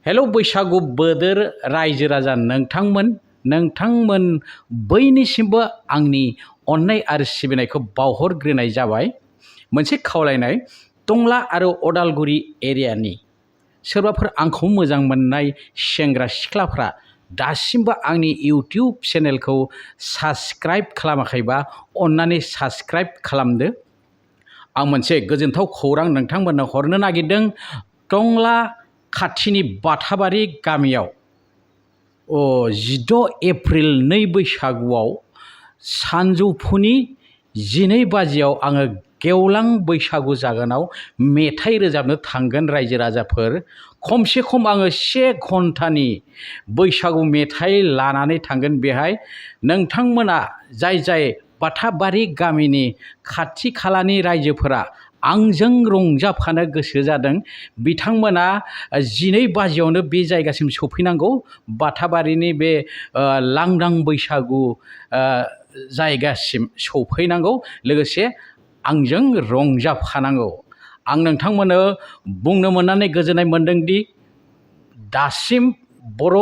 Hello बैसागु बोदोर रायजो राजा नोंथांमोन बयनिसिमबो आंनि अननाय आरो सिबिनायखौ बावहरग्रोनाय जाबाय। मोनसे खावलायनाय, टंला आरो अदालगुरि एरियानि सोरबाफोर आंखौ मोजां मोननाय सेंग्रा सिख्लाफ्रा दासिमबो आंनि इउटिउब चेनेलखौ साबस्क्राइब खालामाखैबा अन्नानै साबस्क्राइब खालामदो। आं मोनसे गोजोनथाव खौरां नोंथांमोननो हरनो नागिरदों। टंला खाथिनि बाथाबारि गामियाव 16 एप्रिल 2 बैसागुआव सानजौफुनि 12 बाजियाव आङो गेवलां बैसागु जागोनाव मेथाइ रोजाबनो थांगोन। रायजो राजाफोर, खमसे खम आङो 1 घन्टानि बैसागु मेथाइ लानानै थांगोन। बेहाय नोंथांमोना जाय बाथाबारि गामिनि खाथि खालानि रायजोफोरा आंजों रंजाफानो गोसो जादों, बिथांमोना 12 बाजियावनो बे जायगासिम सफैनांगौ। बाथाबारिनि बे लांदां बैसागु जायगासिम सफैनांगौ, लोगोसे आंजों रंजाफानांगौ। आं नोंथांमोननो बुंनो मोननानै गोजोननाय मोनदोंदि दासिम बर'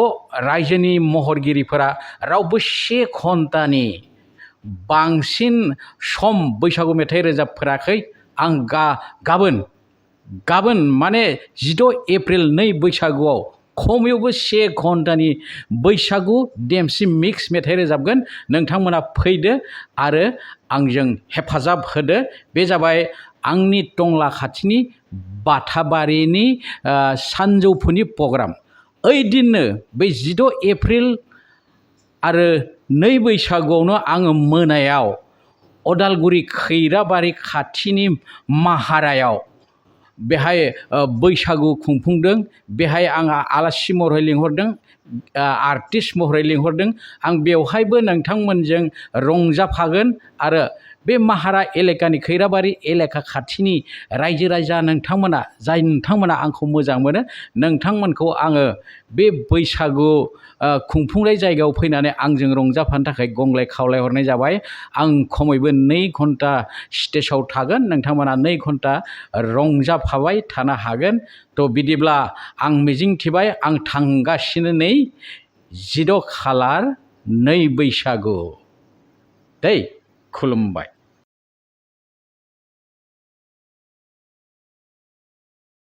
रायजोनि महरगिरिफोरा रावबो 1 घन्टानि बांसिन सम बैसागु मेथाइ रोजाबफेराखै। आं गाबोन माने 16 एप्रिल 2 बैसागुआव खमैबो 1 घन्टानि बैसागु देमसि मिक्स मेथाइ रोजाबगोन। नोंथांमोना फैदो आरो आंजों हेफाजाब होदो। बे जाबाय आंनि टंला खाथिनि बाथाबारिनि सानजौफुनि प्रग्राम। ओइदिननो बै 16 एप्रिल आरो 2 बैसागुआवनो आङो मोनायाव अदालगुरि खैराबारि खाथिनि माहारायाव बेहाय बैसागु खुंफुंदों। बेहाय आंहा आलासि महरै लिंहरदों, आर्टिस्ट महरै लिंहरदों। आं बेवहायबो नोंथांमोनजों रंजाफागोन आरो बे माहारा एलेकानि खैराबारि एलेका खाथिनि रायजो राजा नोंथांमोना आंखौ मोजां मोनो, नोंथांमोनखौ आङो बे बैसागु खुंफुंनाय जायगायाव फैनानै आंजों रंजाफानो थाखाय गंग्लाय खावलायहरनाय जाबाय। आं खमैबो 2 घन्टा स्टेजाव थागोन, नोंथांमोना 2 घन्टा रंजाफाबाय थानो हागोन। बिदिब्ला आं मिजिंथिबाय, आं थांगासिनो नै 16 खालार 2 बैसागु। खुलुमबाय।